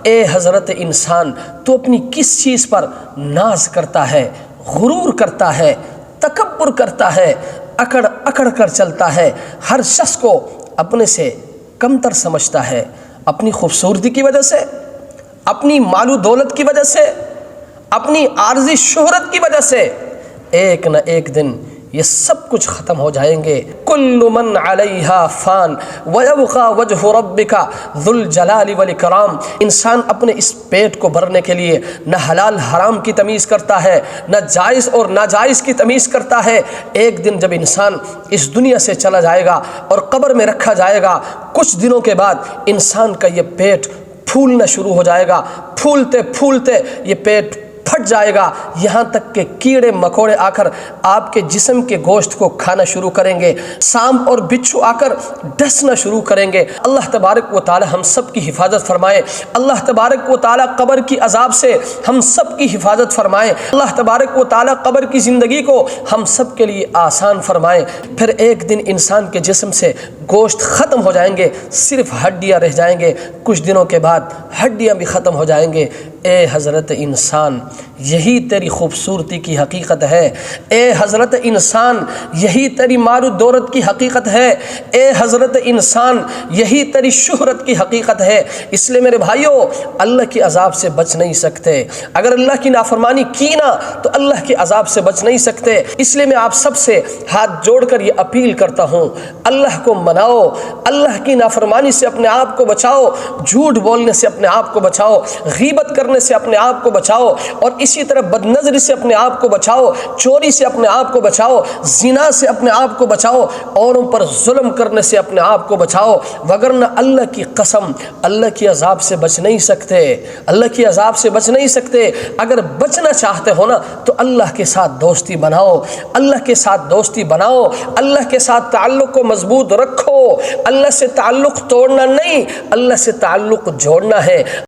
اے حضرت انسان، تو اپنی کس چیز پر ناز کرتا ہے، غرور کرتا ہے، تکبر کرتا ہے، اکڑ اکڑ کر چلتا ہے، ہر شخص کو اپنے سے کمتر سمجھتا ہے، اپنی خوبصورتی کی وجہ سے، اپنی مال و دولت کی وجہ سے، اپنی عارضی شہرت کی وجہ سے ایک نہ ایک دن یہ سب کچھ ختم ہو جائیں گے۔ کل من علیہا فان ویبقى وجہ ربک ذو الجلال والاکرام۔ انسان اپنے اس پیٹ کو بھرنے کے لیے نہ حلال حرام کی تمیز کرتا ہے، نہ جائز اور ناجائز کی تمیز کرتا ہے۔ ایک دن جب انسان اس دنیا سے چلا جائے گا اور قبر میں رکھا جائے گا، کچھ دنوں کے بعد انسان کا یہ پیٹ پھولنا شروع ہو جائے گا، پھولتے پھولتے یہ پیٹ پھٹ جائے گا، یہاں تک کہ کیڑے مکوڑے آ کر آپ کے جسم کے گوشت کو کھانا شروع کریں گے، سانپ اور بچھو آ کر ڈسنا شروع کریں گے۔ اللہ تبارک و تعالی ہم سب کی حفاظت فرمائے۔ اللہ تبارک و تعالی قبر کی عذاب سے ہم سب کی حفاظت فرمائے۔ اللہ تبارک و تعالی قبر کی زندگی کو ہم سب کے لیے آسان فرمائے۔ پھر ایک دن انسان کے جسم سے گوشت ختم ہو جائیں گے، صرف ہڈیاں رہ جائیں گے، کچھ دنوں کے بعد ہڈیاں بھی ختم ہو جائیں گے۔ اے حضرت انسان، یہی تیری خوبصورتی کی حقیقت ہے۔ اے حضرت انسان، یہی تیری مال و دولت کی حقیقت ہے۔ اے حضرت انسان، یہی تیری شہرت کی حقیقت ہے۔ اس لیے میرے بھائیوں، اللہ کے عذاب سے بچ نہیں سکتے۔ اگر اللہ کی نافرمانی کی نا تو اللہ کے عذاب سے بچ نہیں سکتے۔ اس لیے میں آپ سب سے ہاتھ جوڑ کر یہ اپیل کرتا ہوں، اللہ کو مناؤ، اللہ کی نافرمانی سے اپنے آپ کو بچاؤ، جھوٹ بولنے سے اپنے آپ کو بچاؤ، غیبت کرنے سے اپنے آپ کو بچاؤ، اور اسی طرح بد نظری سے اپنے آپ کو بچاؤ، چوری سے اپنے آپ کو بچاؤ، زنا سے اپنے آپ کو بچاؤ، اوروں پر ظلم کرنے سے اپنے آپ کو بچاؤ، وگرنہ اللہ کی قسم اللہ کی عذاب سے بچ نہیں سکتے، اللہ کی عذاب سے بچ نہیں سکتے۔ اگر بچنا چاہتے ہو نا تو اللہ کے ساتھ دوستی بناؤ، اللہ کے ساتھ دوستی بناؤ، اللہ کے ساتھ تعلق کو مضبوط رکھو، اللہ سے تعلق توڑنا نہیں، اللہ سے تعلق جوڑنا ہے۔